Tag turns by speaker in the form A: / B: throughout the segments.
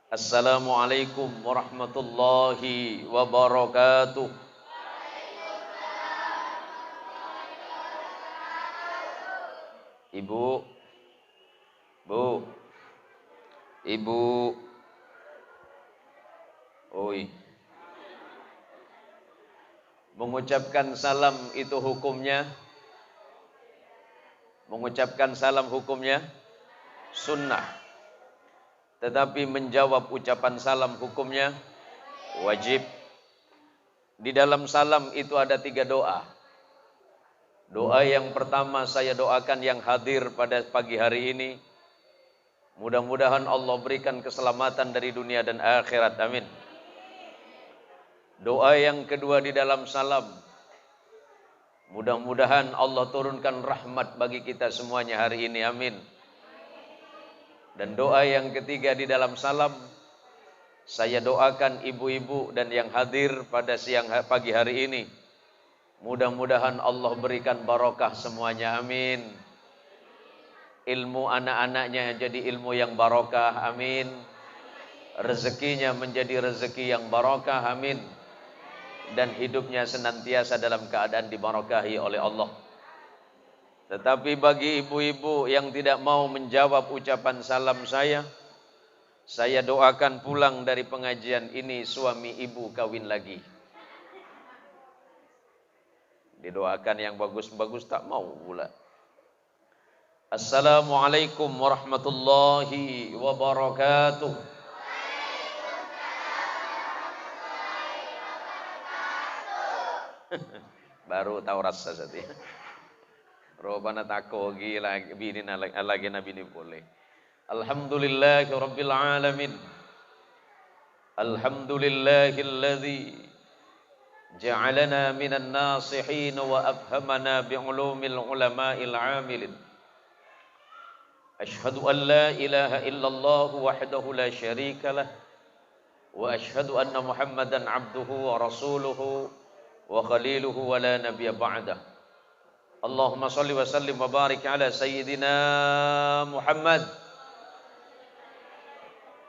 A: Assalamualaikum warahmatullahi wabarakatuh. Ibu, Bu, Ibu, oi. Mengucapkan salam itu hukumnya? Mengucapkan salam hukumnya sunnah. Tetapi menjawab ucapan salam hukumnya wajib. Di dalam salam itu ada 3 doa. Doa yang pertama saya doakan yang hadir pada pagi hari ini, mudah-mudahan Allah berikan keselamatan dari dunia dan akhirat, amin. Doa yang kedua di dalam salam, mudah-mudahan Allah turunkan rahmat bagi kita semuanya hari ini, amin. Dan doa yang ketiga di dalam salam, saya doakan ibu-ibu dan yang hadir pada pagi hari ini, mudah-mudahan Allah berikan barokah semuanya, amin. Ilmu anak-anaknya jadi ilmu yang barokah, amin. Rezekinya menjadi rezeki yang barokah, amin. Dan hidupnya senantiasa dalam keadaan dibarakahi oleh Allah. Tetapi bagi ibu-ibu yang tidak mau menjawab ucapan salam saya doakan pulang dari pengajian ini suami ibu kawin lagi. Didoakan yang bagus-bagus tak mau pula. Assalamualaikum warahmatullahi wabarakatuh. Baru tahu rasa tadi. Robana tako gila bini lagi nabi ni boleh. Alhamdulillahi rabbil alamin. Alhamdulillahilladzi ja'alana minan nasihin wa afhamana bi'ulumil ulama'il 'amilin. Ashhadu an la ilaha illallah wahdahu la syarika lah wa ashhadu anna Muhammadan 'abduhu wa rasuluhu wa khaliluhu wa la nabiyya ba'dah. Allahumma salli wa sallim wa barik ala sayyidina Muhammad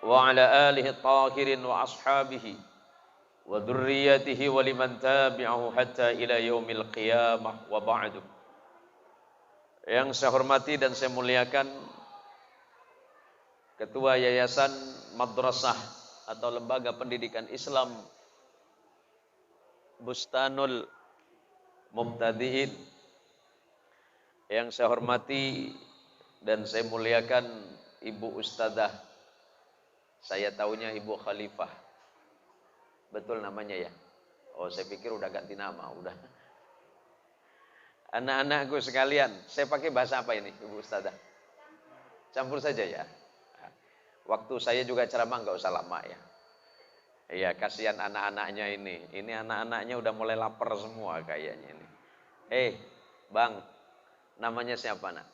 A: wa ala alihi tahirin wa ashabihi wa dhurriyyatihi wa liman tabi'ahu hatta ila yaumil qiyamah wa ba'du. Yang saya hormati dan saya muliakan Ketua Yayasan Madrasah atau Lembaga Pendidikan Islam Bustanul Mubtadi'in, yang saya hormati dan saya muliakan Ibu Ustadzah, saya taunya Ibu Khalifah. Betul namanya ya? Oh, saya pikir udah ganti nama, udah. Anak-anakku sekalian, saya pakai bahasa apa ini, Ibu Ustadzah? Campur saja ya. Waktu saya juga ceramah nggak usah lama ya. Iya, kasihan anak-anaknya ini. Ini anak-anaknya udah mulai lapar semua kayaknya ini. Bang, namanya siapa nak?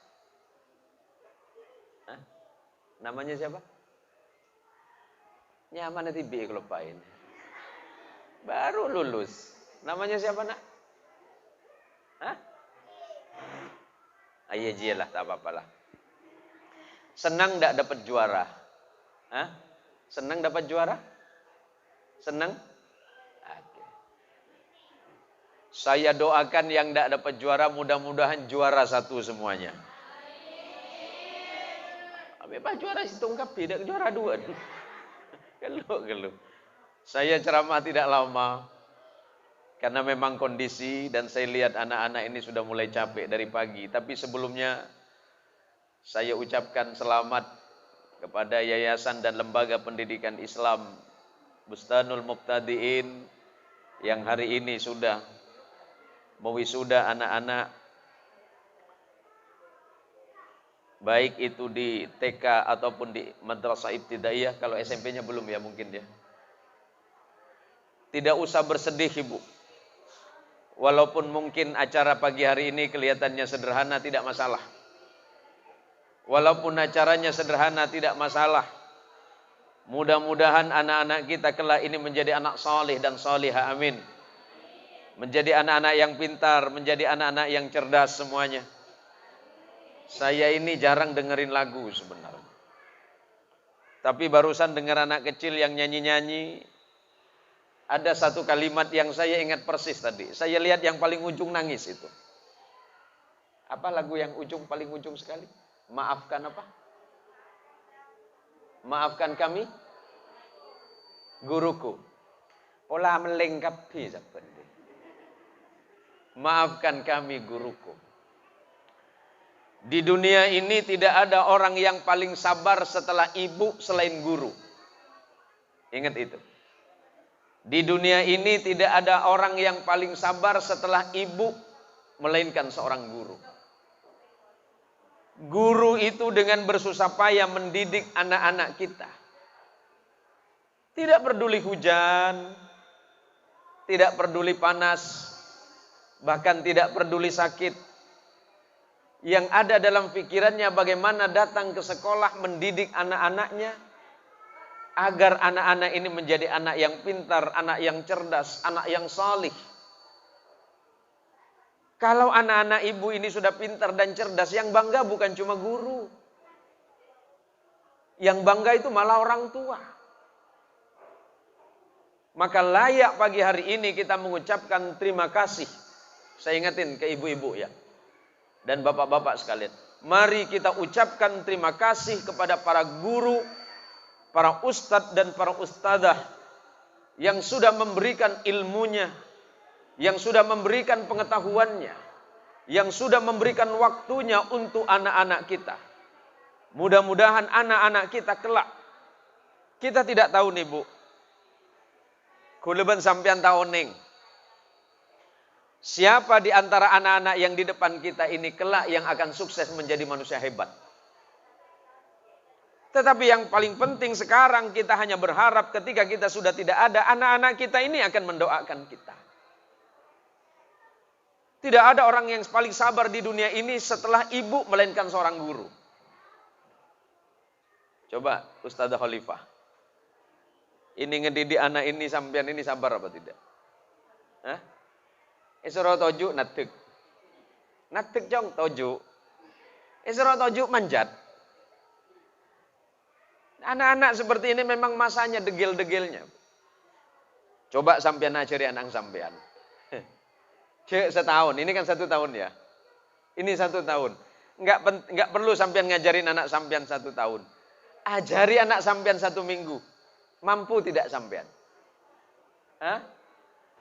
A: Hah? Namanya siapa? Nyaman nanti bi kelupain. Baru lulus. Namanya siapa nak? Hah? Ayah jialah, tak apa-apalah. Senang enggak dapat juara? Hah? Senang dapat juara? Senang? Okay. Saya doakan yang enggak dapat juara, mudah-mudahan juara 1 semuanya. Apa juara situ ungkap tidak juara 2. Gelu. Saya ceramah tidak lama karena memang kondisi dan saya lihat anak-anak ini sudah mulai capek dari pagi. Tapi sebelumnya saya ucapkan selamat kepada Yayasan dan Lembaga Pendidikan Islam Bustanul Mubtadi'in yang hari ini sudah mewisuda anak-anak, baik itu di TK ataupun di Madrasah Ibtidaiyah. Kalau SMP-nya belum ya mungkin ya. Tidak usah bersedih ibu. Walaupun mungkin acara pagi hari ini kelihatannya sederhana, tidak masalah. Walaupun acaranya sederhana, tidak masalah. Mudah-mudahan anak-anak kita kelak ini menjadi anak salih dan salihah, amin. Menjadi anak-anak yang pintar, menjadi anak-anak yang cerdas semuanya. Saya ini jarang dengerin lagu sebenarnya. Tapi barusan dengar anak kecil yang nyanyi-nyanyi. Ada satu kalimat yang saya ingat persis tadi. Saya lihat yang paling ujung nangis itu. Apa lagu yang paling ujung sekali? Maafkan apa? Maafkan kami, guruku. Pola melengkapi. Maafkan kami, guruku. Di dunia ini tidak ada orang yang paling sabar setelah ibu selain guru. Ingat itu. Di dunia ini tidak ada orang yang paling sabar setelah ibu melainkan seorang guru. Guru itu dengan bersusah payah mendidik anak-anak kita. Tidak peduli hujan, tidak peduli panas, bahkan tidak peduli sakit. Yang ada dalam pikirannya bagaimana datang ke sekolah mendidik anak-anaknya agar anak-anak ini menjadi anak yang pintar, anak yang cerdas, anak yang salih. Kalau anak-anak ibu ini sudah pintar dan cerdas, yang bangga bukan cuma guru. Yang bangga itu malah orang tua. Maka layak pagi hari ini kita mengucapkan terima kasih. Saya ingetin ke ibu-ibu ya. Dan bapak-bapak sekalian, mari kita ucapkan terima kasih kepada para guru, para ustadz dan para ustadzah yang sudah memberikan ilmunya, yang sudah memberikan pengetahuannya, yang sudah memberikan waktunya untuk anak-anak kita. Mudah-mudahan anak-anak kita kelak. Kita tidak tahu nih Bu, kuleban sampean tahun ning. Siapa di antara anak-anak yang di depan kita ini kelak yang akan sukses menjadi manusia hebat. Tetapi yang paling penting sekarang kita hanya berharap ketika kita sudah tidak ada, anak-anak kita ini akan mendoakan kita. Tidak ada orang yang paling sabar di dunia ini setelah ibu melainkan seorang guru. Coba Ustadzah Khalifah. Ini ngedidik anak ini sampean ini sabar apa tidak? Hah? Isra toju natik. Natik jong toju. Isra toju manjat. Anak-anak seperti ini memang masanya degil-degilnya. Coba sampean ajari anak sampean. Cek setahun, ini kan 1 tahun ya. Ini 1 tahun. Enggak perlu sampean ngajarin anak sampean 1 tahun. Ajari anak sampean 1 minggu. Mampu tidak sampean? Hah?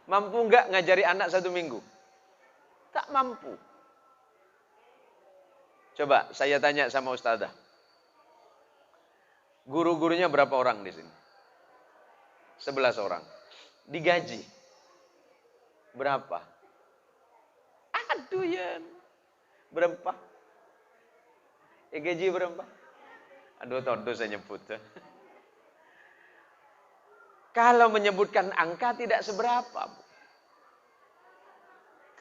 A: Mampu enggak ngajari anak 1 minggu? Tak mampu. Coba saya tanya sama ustadzah. Guru-gurunya berapa orang di sini? 11 orang. Digaji berapa? Aduh ya. Berapa? Gaji berapa? Aduh todo saya nyebut. Kalau menyebutkan angka tidak seberapa.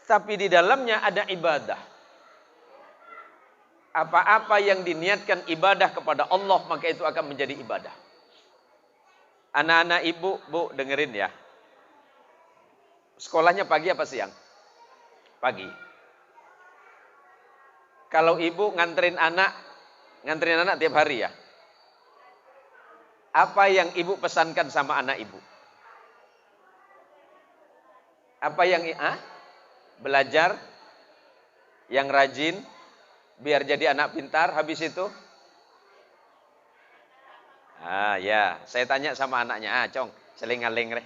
A: Tapi di dalamnya ada ibadah. Apa-apa yang diniatkan ibadah kepada Allah, maka itu akan menjadi ibadah. Anak-anak ibu, Bu, dengerin ya. Sekolahnya pagi apa siang? Pagi. Kalau ibu nganterin anak tiap hari ya? Apa yang ibu pesankan sama anak ibu? Apa yang belajar yang rajin biar jadi anak pintar, habis itu ya, saya tanya sama anaknya, cong, seling-aling re.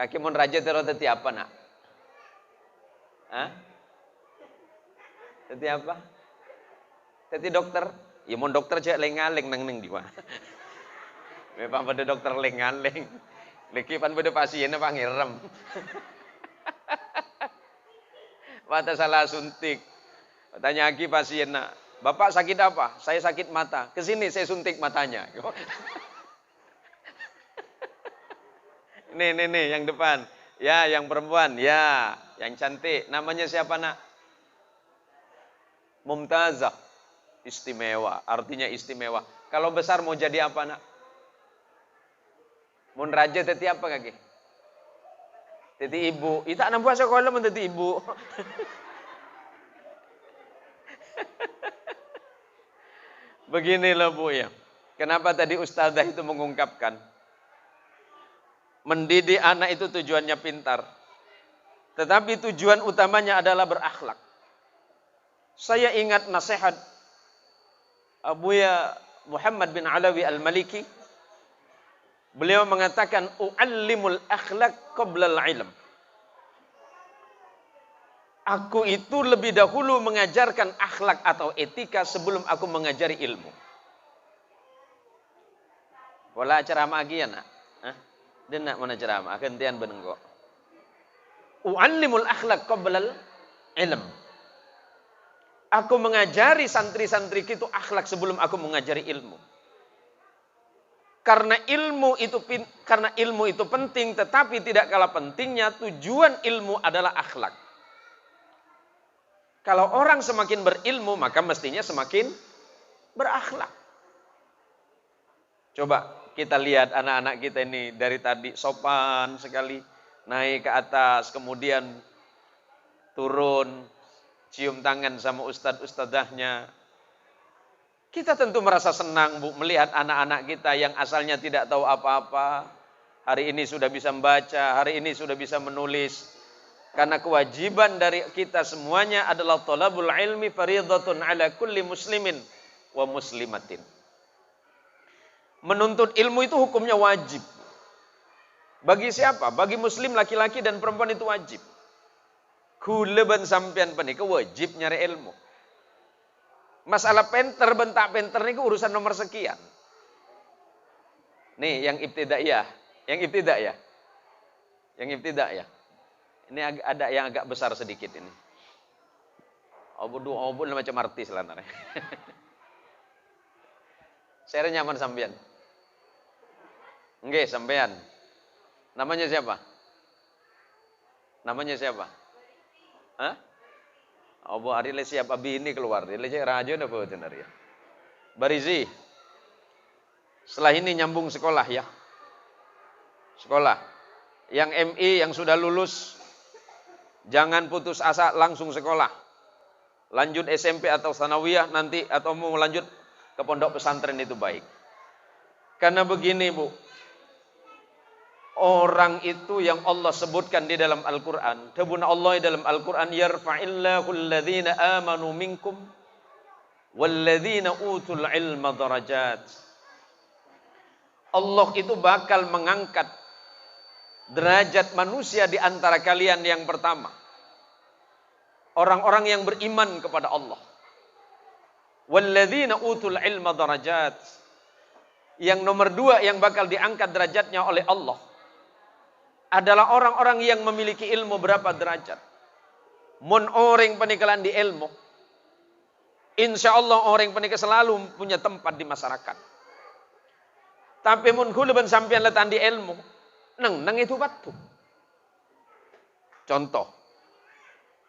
A: Kaki mun rajin terus teti apa nak? Teti apa? Teti dokter. Ya mun dokter cek lengaleng nang di mana? Memang pada dokter lengaleng. Lagi pan pada pasien apa ngirem. Mata salah suntik. Tanya lagi pasien nak, Bapak sakit apa? Saya sakit mata. Kesini saya suntik matanya. Nih yang depan. Ya, yang perempuan. Ya, yang cantik. Namanya siapa nak? Mumtazah. Istimewa, artinya istimewa. Kalau besar mau jadi apa nak? Mun raja teti apa kaki? Teti ibu. Ita anak buah sekolah mun teti ibu. Beginilah Bu ya. Kenapa tadi ustazah itu mengungkapkan? Mendidik anak itu tujuannya pintar. Tetapi tujuan utamanya adalah berakhlak. Saya ingat nasihat Abuya Muhammad bin Alawi Al-Maliki. Beliau mengatakan, u'allimul akhlak qabla al-ilm. Aku itu lebih dahulu mengajarkan akhlak atau etika sebelum aku mengajari ilmu. Wala ceramah lagi ya nak? Dia nak mana ceramah? Gantian benengko. U'allimul akhlak qabla al-ilm. Aku mengajari santri-santri itu akhlak sebelum aku mengajari ilmu. Karena ilmu itu penting, tetapi tidak kalah pentingnya tujuan ilmu adalah akhlak. Kalau orang semakin berilmu, maka mestinya semakin berakhlak. Coba kita lihat anak-anak kita ini dari tadi sopan sekali, naik ke atas, kemudian turun, cium tangan sama ustadz-ustadzahnya. Kita tentu merasa senang, Bu, melihat anak-anak kita yang asalnya tidak tahu apa-apa. Hari ini sudah bisa membaca, hari ini sudah bisa menulis. Karena kewajiban dari kita semuanya adalah thalabul ilmi fardhatun ala kulli muslimin wa muslimatin. Menuntut ilmu itu hukumnya wajib. Bagi siapa? Bagi muslim laki-laki dan perempuan itu wajib. Kula ben sampean penika wajib nyari ilmu. Masalah penter, bentak penter ini urusan nomor sekian. Nih yang ibtidaiyah. Ini ada yang agak besar sedikit ini. Obud macam artis lah. Saya nyaman sampean. Nggih, sampean. Namanya siapa? Hah? Abu hari le siap abi ini keluar. Dia cek raja udah betul ya. Barizi. Setelah ini nyambung sekolah ya. Sekolah. Yang MI yang sudah lulus, jangan putus asa, langsung sekolah. Lanjut SMP atau sanawiyah nanti, atau mau lanjut ke pondok pesantren itu baik. Karena begini, Bu. Orang itu yang Allah sebutkan di dalam Al-Quran. Tabuna Allah dalam Al-Quran. Yarfa'illahu alladhina amanu minkum walladhina utul ilma darajat. Allah itu bakal mengangkat derajat manusia di antara kalian yang pertama. Orang-orang yang beriman kepada Allah. Walladhina utul ilma darajat. Yang nomor dua yang bakal diangkat derajatnya oleh Allah adalah orang-orang yang memiliki ilmu berapa derajat. Mun orang penikalan di ilmu, insya Allah orang penikah selalu punya tempat di masyarakat. Tapi mun kuluban sampian letan di ilmu, nang itu batu. Contoh,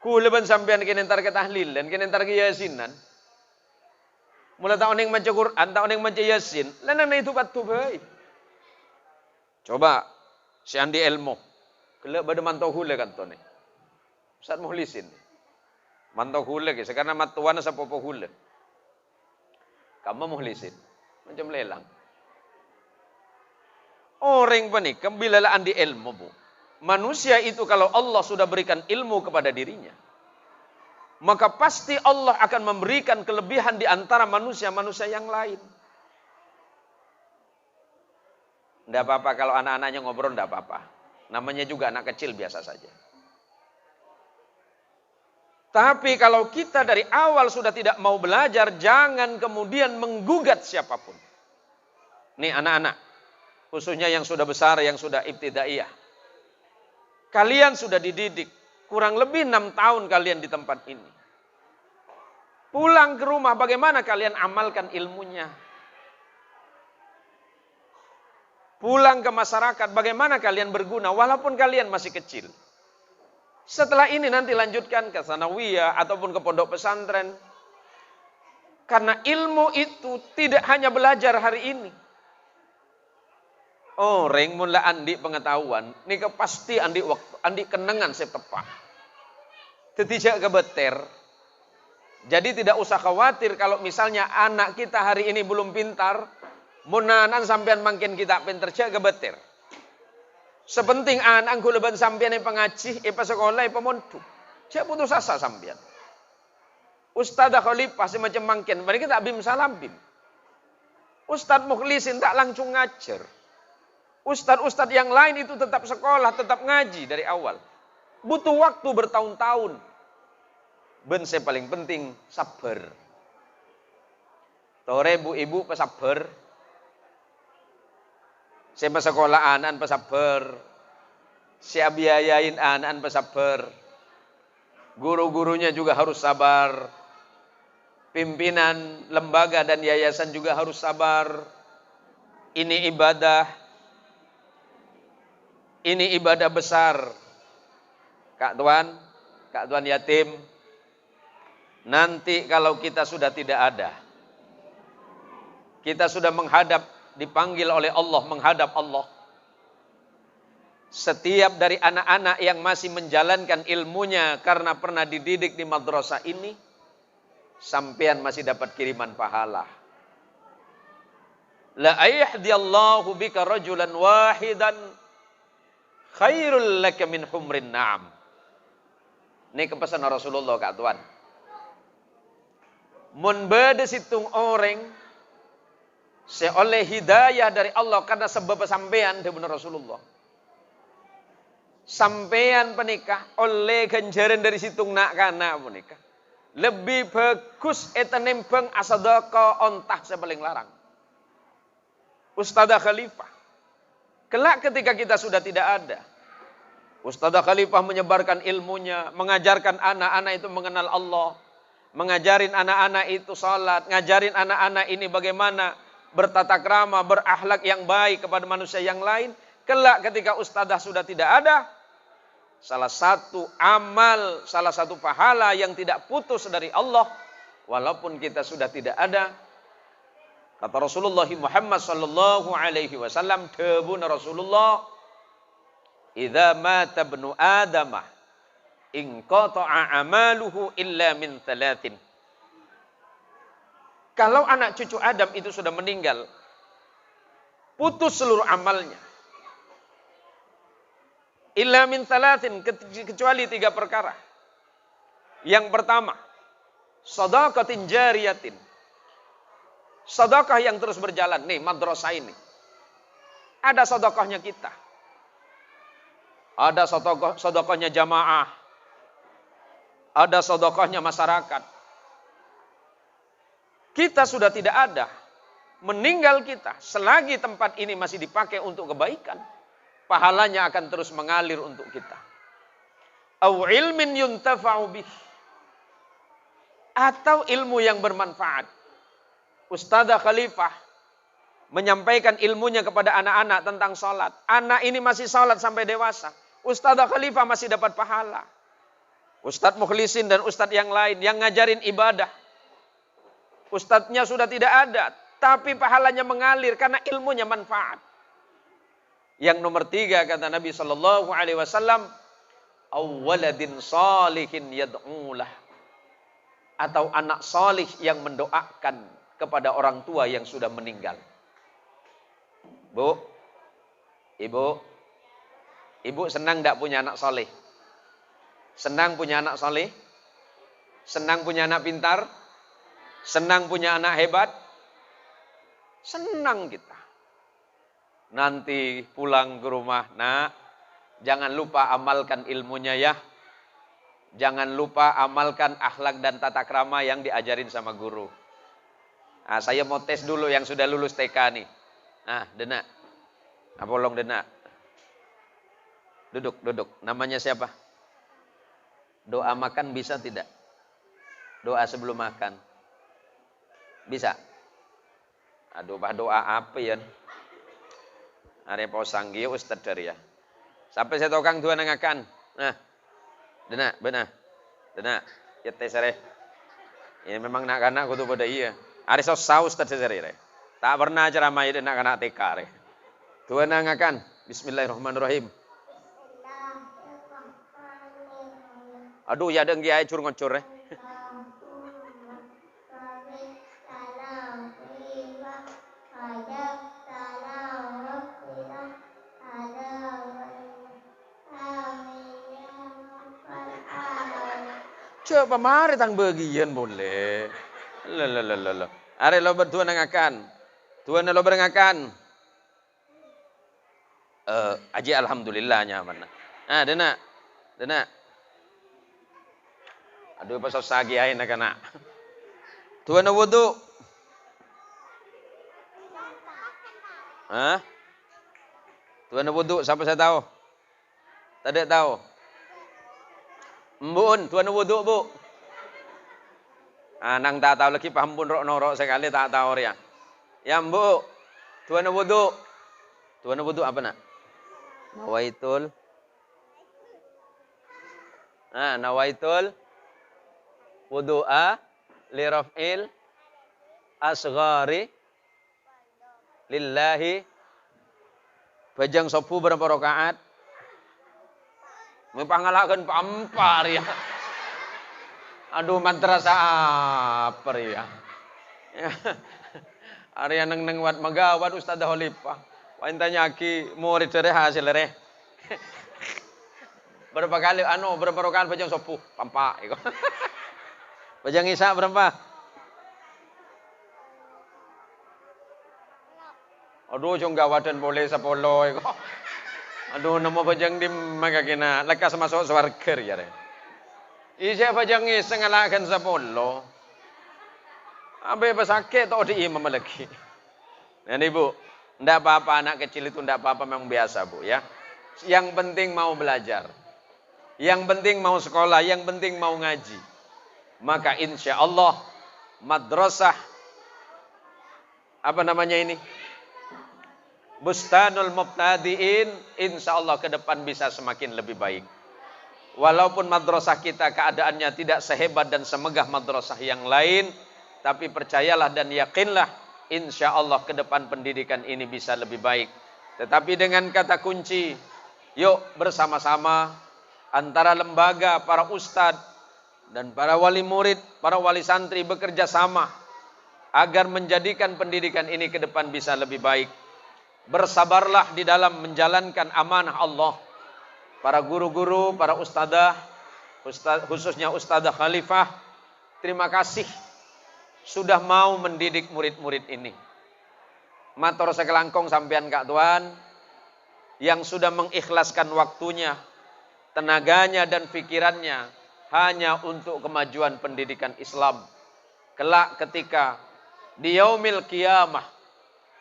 A: kuluban sampian kenentar ke tahlilan, kenentar ke yasinan. Mula tahun yang baca Quran, tahun yang baca yasin, nang itu batu baik. Coba. Si andi ilmu. Kelak pada mantau hule kan tuh nih. Ustaz muhlisin. Mantau hule ke. Sekarang matuan sapopo hule. Kamu muhlisin. Macam lelang. Orang panik. Bila lah andi ilmu, Bu. Manusia itu kalau Allah sudah berikan ilmu kepada dirinya, maka pasti Allah akan memberikan kelebihan di antara manusia-manusia yang lain. Tidak apa-apa kalau anak-anaknya ngobrol, tidak apa-apa. Namanya juga anak kecil biasa saja. Tapi kalau kita dari awal sudah tidak mau belajar, jangan kemudian menggugat siapapun. Nih anak-anak, khususnya yang sudah besar, yang sudah ibtidaiyah. Kalian sudah dididik, kurang lebih 6 tahun kalian di tempat ini. Pulang ke rumah, bagaimana kalian amalkan ilmunya? Pulang ke masyarakat, bagaimana kalian berguna walaupun kalian masih kecil. Setelah ini nanti lanjutkan ke sanawiyah ataupun ke pondok pesantren. Karena ilmu itu tidak hanya belajar hari ini. Oh, reng mula andi pengetahuan, nika pasti andi waktu, andi kenangan setepak. Tidak kebeter. Jadi tidak usah khawatir kalau misalnya anak kita hari ini belum pintar, Munanan sampean makin kita pinter jaga betir. Sepenting anak kuleban sampean yang pengaji, sekolah, pemontu. Saya putus asa sampean. Ustadzah khalifah semacam makin, mereka tak bim salam bim. Ustadz mukhlisin tak langsung ngajar. Ustadz yang lain itu tetap sekolah, tetap ngaji dari awal. Butuh waktu bertahun-tahun. Ben saya paling penting sabar. Tore bu ibu pesabar. Saya sekolah anak pesabar. Saya biayain anak pesabar. Guru-gurunya juga harus sabar. Pimpinan lembaga dan yayasan juga harus sabar. Ini ibadah. Ini ibadah besar. Kak Tuan yatim. Nanti kalau kita sudah tidak ada. Kita sudah dipanggil oleh Allah, menghadap Allah. Setiap dari anak-anak yang masih menjalankan ilmunya karena pernah dididik di madrasah ini, sampean masih dapat kiriman pahala. La ayahdiyallahu bika rajulan wahidan khairul laka min humrin na'am. Ini kepesan Rasulullah Kak Tuan. Mun bade situng orang seoleh hidayah dari Allah karena sebab sampean demun Rasulullah. Sampean penikah oleh ganjaran dari situng nak kana menikah. Lebih bagus eta nembang asadaka ontah sepaling larang. Ustadzah Khalifah. Kelak ketika kita sudah tidak ada. Ustadzah Khalifah menyebarkan ilmunya, mengajarkan anak-anak itu mengenal Allah, mengajarin anak-anak itu salat, ngajarin anak-anak ini bagaimana bertata krama, berakhlak yang baik kepada manusia yang lain. Kelak ketika ustadzah sudah tidak ada, salah satu amal, salah satu pahala yang tidak putus dari Allah, walaupun kita sudah tidak ada. Kata Rasulullah Muhammad sallallahu alaihi wasallam, tebun Rasulullah, idza mata ibnu Adamah inqata'a amaluhu illa min thalathin. Kalau anak cucu Adam itu sudah meninggal, putus seluruh amalnya. Illa min thalathin, kecuali 3 perkara. Yang pertama, shadaqatin jariyatin. Sedekah yang terus berjalan. Nih madrasah ini. Ada sedekahnya kita. Ada sedekahnya jamaah. Ada sedekahnya masyarakat. Kita sudah tidak ada. Meninggal kita. Selagi tempat ini masih dipakai untuk kebaikan, pahalanya akan terus mengalir untuk kita. Au ilmin yuntafa'u bih. Atau ilmu yang bermanfaat. Ustadzah Khalifah menyampaikan ilmunya kepada anak-anak tentang sholat. Anak ini masih sholat sampai dewasa. Ustadzah Khalifah masih dapat pahala. Ustadz Mukhlisin dan ustadz yang lain yang ngajarin ibadah. Ustadznya sudah tidak ada, tapi pahalanya mengalir karena ilmunya manfaat. Yang nomor 3 kata Nabi Sallallahu Alaihi Wasallam, awwaladin salihin yad'ulah, atau anak salih yang mendoakan kepada orang tua yang sudah meninggal. Bu, ibu senang tidak punya anak saleh? Senang punya anak saleh? Senang punya anak pintar? Senang punya anak hebat? Senang kita. Nanti pulang ke rumah, nak, jangan lupa amalkan ilmunya ya. Jangan lupa amalkan akhlak dan tata krama yang diajarin sama guru. Nah, saya mau tes dulu yang sudah lulus TK nih. Nah, Denak. Apolong Denak. Duduk. Namanya siapa? Doa makan bisa tidak? Doa sebelum makan. Bisa? Aduh, doa apa ya? Are posang gieu Ustaz dari ya. Sampai saya tokang dua nangakan. Nah. Denak, benar. Denak, ya tes are. Ini memang nak-anak kudu pada iya. Are saus tadi. Tak pernah ceramah itu nak anak TK. Dua nangakan. Bismillahirrahmanirrahim. Aduh, ya dengki ae cur ngocor. Coba mari tang bagian boleh. Lalalala. Are lo berdua nangakan. Tuan lo berengakan. Aji alhamdulillah nyaman. Dena. Aduh pasal sagi ain nak. Tuan wudu. Hah? Tuan wudu siapa saya tahu? Tidak tahu. Mbun, tuan wudu bu. Nang tak tahu lagi paham pun rok sekali tak tahu ya. Ya bu, tuan wudu. Tuan wudu apa nak? Nawaitul. Nawaitul wudu'a li raf'il asghari lillahi. Bajang sopu berapa rakaat? Mempangalakan pampar ya. Aduh madrasah apa ya. Arya neng wat magawat Ustaz Holipah. Wain tanya ki murid cereh hasil reh. Berapa kali berapa rakaat bajang sopu? Pampa iko. Bajang isya berapa? Aduh jong gawadan boleh 10 iko. Aduh nama bajang di magakina lekas masuk swarga ya re. Isya bajang isya ngalakan 10. Abe pasake tok di imam lagi. Dan ibu, ndak apa-apa anak kecil itu ndak apa-apa memang biasa bu ya. Yang penting mau belajar. Yang penting mau sekolah, yang penting mau ngaji. Maka insya Allah madrasah apa namanya ini? Bustanul Mubtadiin insya Allah ke depan bisa semakin lebih baik. Walaupun madrasah kita keadaannya tidak sehebat dan semegah madrasah yang lain, tapi percayalah dan yakinlah insya Allah ke depan pendidikan ini bisa lebih baik. Tetapi dengan kata kunci, yuk bersama-sama antara lembaga, para ustadz dan para wali murid, para wali santri bekerja sama agar menjadikan pendidikan ini ke depan bisa lebih baik. Bersabarlah di dalam menjalankan amanah Allah. Para guru-guru, para ustadzah, khususnya Ustadzah Khalifah, terima kasih sudah mau mendidik murid-murid ini. Matur sekelangkong sampean Kak Tuan yang sudah mengikhlaskan waktunya, tenaganya dan pikirannya hanya untuk kemajuan pendidikan Islam. Kelak ketika di yaumil qiyamah,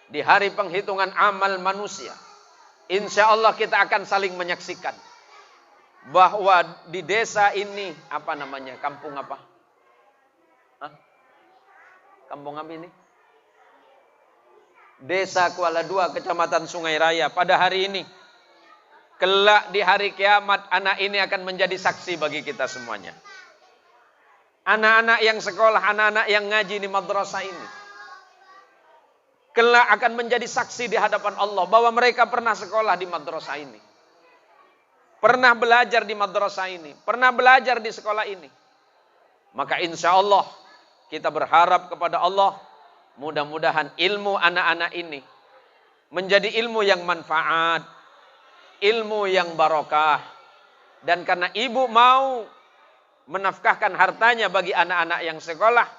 A: di hari penghitungan amal manusia, insya Allah kita akan saling menyaksikan bahwa di desa ini apa namanya, kampung apa? Kampung apa ini? Desa Kuala Dua, Kecamatan Sungai Raya. Pada hari ini, kelak di hari kiamat, anak ini akan menjadi saksi bagi kita semuanya. Anak-anak yang sekolah, anak-anak yang ngaji di madrasah ini, kelak akan menjadi saksi di hadapan Allah bahwa mereka pernah sekolah di madrasah ini. Pernah belajar di madrasah ini. Pernah belajar di sekolah ini. Maka insya Allah kita berharap kepada Allah, mudah-mudahan ilmu anak-anak ini menjadi ilmu yang manfaat, ilmu yang barokah. Dan karena ibu mau menafkahkan hartanya bagi anak-anak yang sekolah,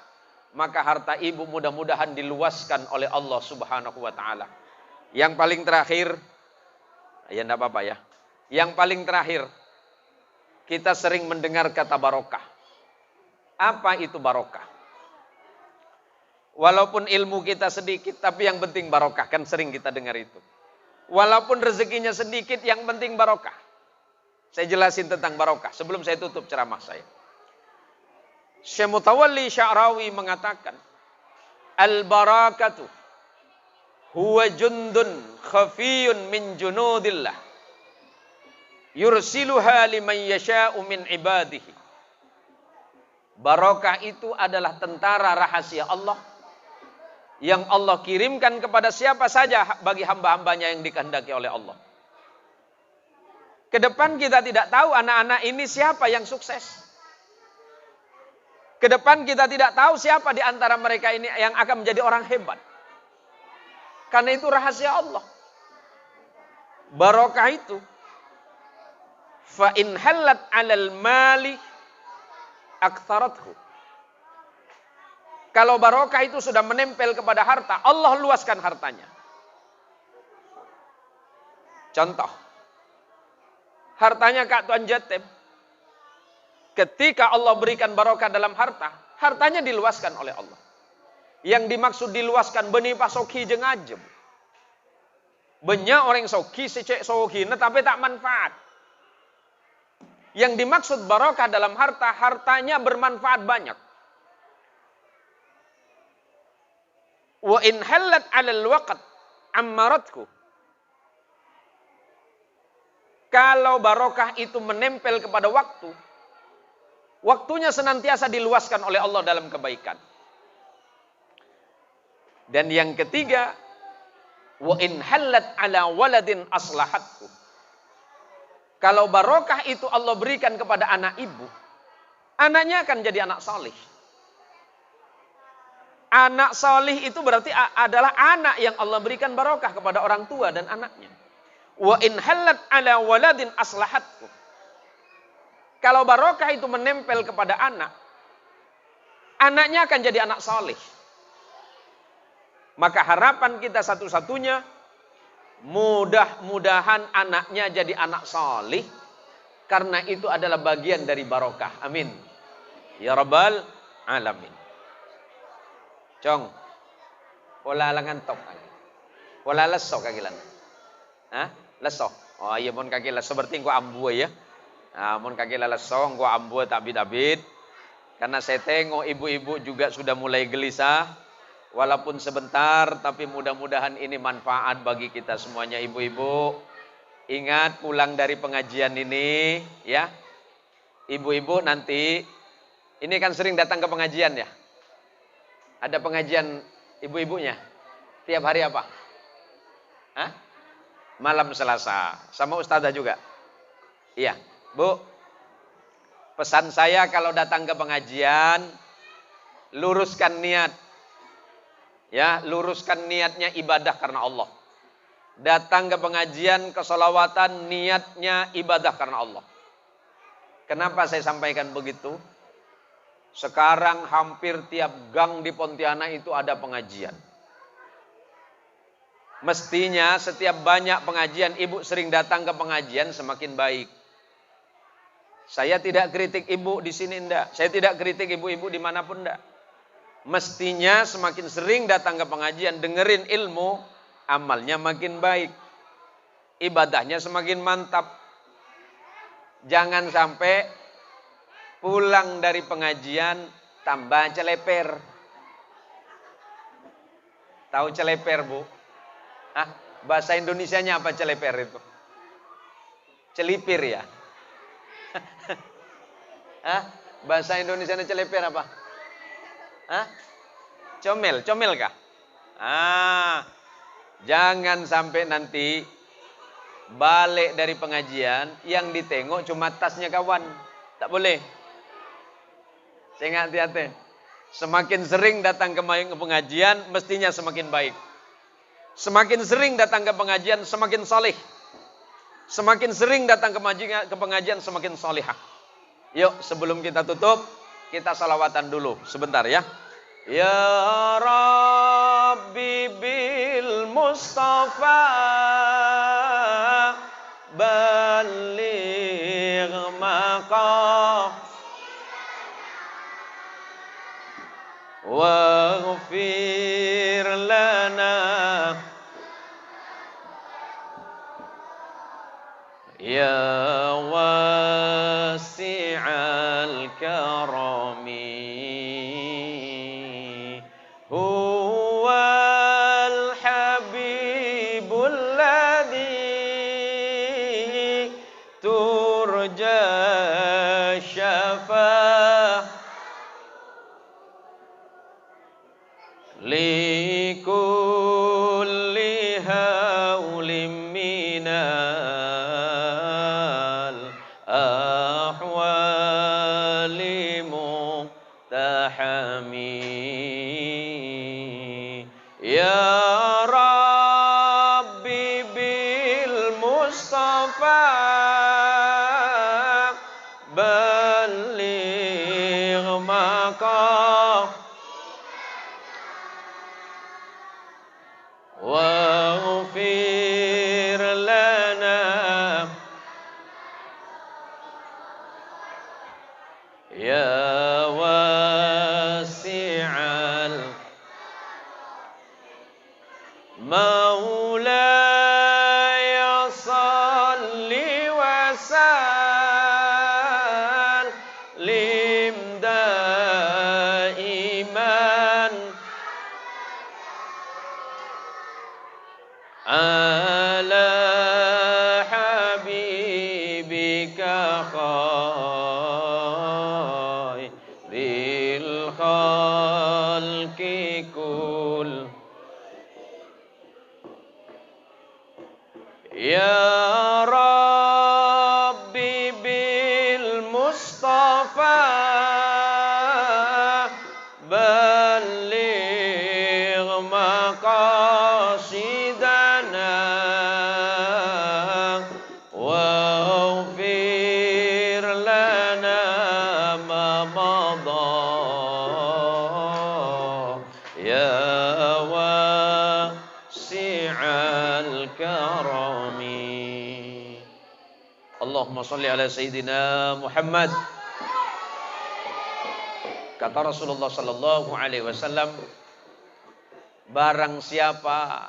A: maka harta ibu mudah-mudahan diluaskan oleh Allah Subhanahu wa taala. Yang paling terakhir, ya enggak apa-apa ya. Yang paling terakhir, kita sering mendengar kata barokah. Apa itu barokah? Walaupun ilmu kita sedikit, tapi yang penting barokah. Kan sering kita dengar itu. Walaupun rezekinya sedikit, yang penting barokah. Saya jelasin tentang barokah sebelum saya tutup ceramah saya. Syekh Mutawalli Sya'rawi mengatakan, al-barakatu huwa jundun khafiyun min junudillah yursiluha liman yasha'u min ibadihi. Barokah itu adalah tentara rahasia Allah yang Allah kirimkan kepada siapa saja bagi hamba-hambanya yang dikehendaki oleh Allah. Kedepan kita tidak tahu anak-anak ini siapa yang sukses. Kedepan kita tidak tahu siapa di antara mereka ini yang akan menjadi orang hebat. Karena itu rahasia Allah. Barokah itu fa in halat 'alal mali aktsarathu. Kalau barokah itu sudah menempel kepada harta, Allah luaskan hartanya. Contoh, hartanya Kak Tuan Jatim. Ketika Allah berikan barokah dalam harta, hartanya diluaskan oleh Allah. Yang dimaksud diluaskan, benih pasoki jengajem. Banyak orang soki, secek soki, tapi tak manfaat. Yang dimaksud barokah dalam harta, hartanya bermanfaat banyak. Wa in halat 'alal waqt ammaratku. Kalau barokah itu menempel kepada waktu, waktunya senantiasa diluaskan oleh Allah dalam kebaikan. Dan yang ketiga, wa in halat 'ala waladin aslahatku. Kalau barokah itu Allah berikan kepada anak ibu, anaknya akan jadi anak salih. Anak salih itu berarti adalah anak yang Allah berikan barokah kepada orang tua dan anaknya. Wa in halat 'ala waladin aslahatku. Kalau barokah itu menempel kepada anak, anaknya akan jadi anak salih. Maka harapan kita satu-satunya, mudah-mudahan anaknya jadi anak salih, karena itu adalah bagian dari barokah. Amin. Ya Rabbal Alamin. Cong, pola langan tok lagi. Pola lesok kaki lan. Hah? Lesok. Oh iya mon kaki lesok berarti engko ambu ya. Mon kaki lesok engko ambu tak bid-bid. Karena saya tengok ibu-ibu juga sudah mulai gelisah. Walaupun sebentar, tapi mudah-mudahan ini manfaat bagi kita semuanya ibu-ibu. Ingat pulang dari pengajian ini ya. Ibu-ibu nanti, ini kan sering datang ke pengajian ya. Ada pengajian ibu-ibunya. Tiap hari apa? Hah? Malam Selasa. Sama ustazah juga. Iya. Bu, pesan saya kalau datang ke pengajian, luruskan niat. Ya, luruskan niatnya ibadah karena Allah. Datang ke pengajian, kesolawatan, niatnya ibadah karena Allah. Kenapa saya sampaikan begitu? Sekarang hampir tiap gang di Pontianak itu ada pengajian. Mestinya setiap banyak pengajian, ibu sering datang ke pengajian semakin baik. Saya tidak kritik ibu di sini enggak. Saya tidak kritik ibu-ibu dimanapun enggak. Mestinya semakin sering datang ke pengajian, dengerin ilmu, amalnya makin baik. Ibadahnya semakin mantap. Jangan sampai pulang dari pengajian tambah celeper. Tahu celeper, Bu? Bahasa Indonesianya apa celeper itu? Celipir ya? Bahasa Indonesianya celeper apa? Comel kah? Jangan sampai nanti balik dari pengajian yang ditengok cuma tasnya kawan. Tak boleh. Saya hati-hati. Semakin sering datang ke pengajian, mestinya semakin baik. Semakin sering datang ke pengajian, semakin saleh. Semakin sering datang ke pengajian, semakin salihah. Yuk, sebelum kita tutup, kita salawatan dulu sebentar ya. Ya Rabbi bil Mustafa baligh maqam waghfir lana ya wasi'al karami huwal habibul ladzi turja syafa'ah likulli haulim minal ahwali muhtahami ya Rabbi bil Mustafa baligh مولاي صل وسلم دائما على حبيبك خير الخلق كل يا ربي بالمصطفى بلغ مقاصدنا واغفر لنا ما مضى يا واسع الكرم. Allahumma salli ala Sayyidina Muhammad. Kata Rasulullah sallallahu alaihi wasallam, barang siapa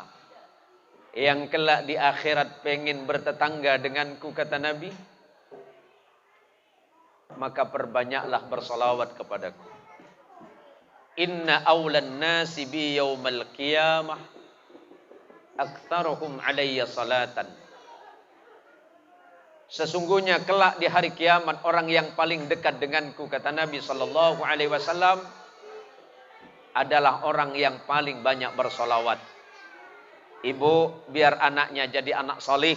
A: yang kelak di akhirat pengen bertetangga denganku, kata Nabi, maka perbanyaklah bersalawat kepadaku. Inna awlan nasi bi yaumal qiyamah aktsaruhum alayya salatan. Sesungguhnya kelak di hari kiamat orang yang paling dekat denganku, kata Nabi sallallahu alaihi wasallam, adalah orang yang paling banyak bersolawat. Ibu biar anaknya jadi anak solih.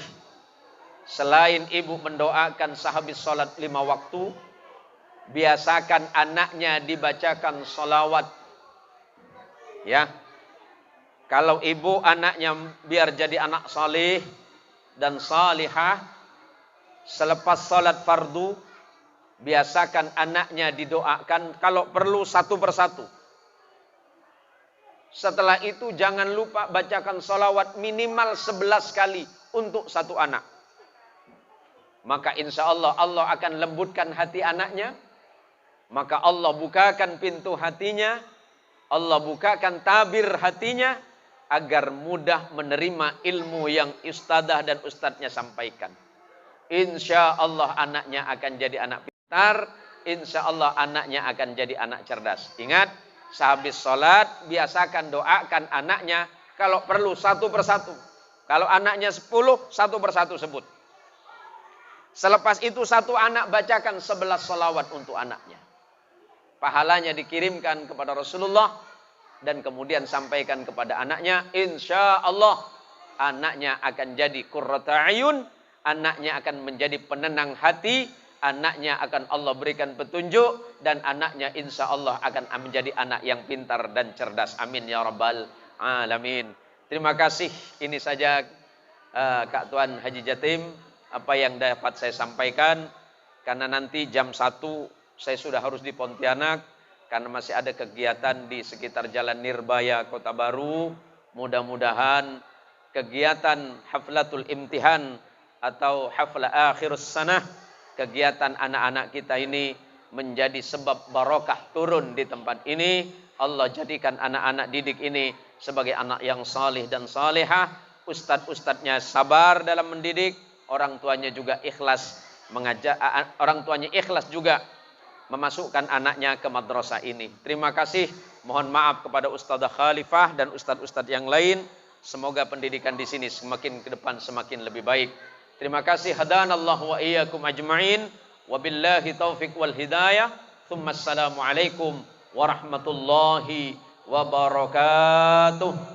A: Selain ibu mendoakan sehabis sholat 5 waktu, biasakan anaknya dibacakan solawat. Ya, kalau ibu anaknya biar jadi anak solih dan salihah, selepas salat fardu, biasakan anaknya didoakan kalau perlu satu persatu. Setelah itu jangan lupa bacakan salawat minimal 11 kali untuk satu anak. Maka insya Allah Allah akan lembutkan hati anaknya. Maka Allah bukakan pintu hatinya. Allah bukakan tabir hatinya agar mudah menerima ilmu yang ustadzah dan ustadznya sampaikan. Insya Allah anaknya akan jadi anak pintar. Insya Allah anaknya akan jadi anak cerdas. Ingat, sehabis sholat biasakan doakan anaknya. Kalau perlu satu persatu. Kalau anaknya 10, satu persatu sebut. Selepas itu satu anak bacakan 11 sholawat untuk anaknya. Pahalanya dikirimkan kepada Rasulullah. Dan kemudian sampaikan kepada anaknya. Insya Allah anaknya akan jadi qurrata ayun. Anaknya akan menjadi penenang hati, anaknya akan Allah berikan petunjuk, dan anaknya insya Allah akan menjadi anak yang pintar dan cerdas. Amin ya rabbal alamin. Terima kasih. Ini saja Kak Tuan Haji Jatim apa yang dapat saya sampaikan, karena nanti jam 1 saya sudah harus di Pontianak karena masih ada kegiatan di sekitar Jalan Nirbaya Kota Baru. Mudah-mudahan kegiatan haflatul imtihan atau hafla akhirus sanah, kegiatan anak-anak kita ini menjadi sebab barokah turun di tempat ini. Allah jadikan anak-anak didik ini sebagai anak yang salih dan salihah. Ustadz-ustadznya sabar dalam mendidik, orang tuanya juga ikhlas mengajak, orang tuanya ikhlas juga memasukkan anaknya ke madrasah ini. Terima kasih. Mohon maaf kepada Ustadzah Khalifah dan ustadz-ustadz yang lain. Semoga pendidikan di sini semakin ke depan semakin lebih baik. Terima kasih. Hadanallahu wa iyyakum ajma'in. Wabillahi taufiq wal hidayah. Thumma assalamualaikum warahmatullahi wabarakatuh.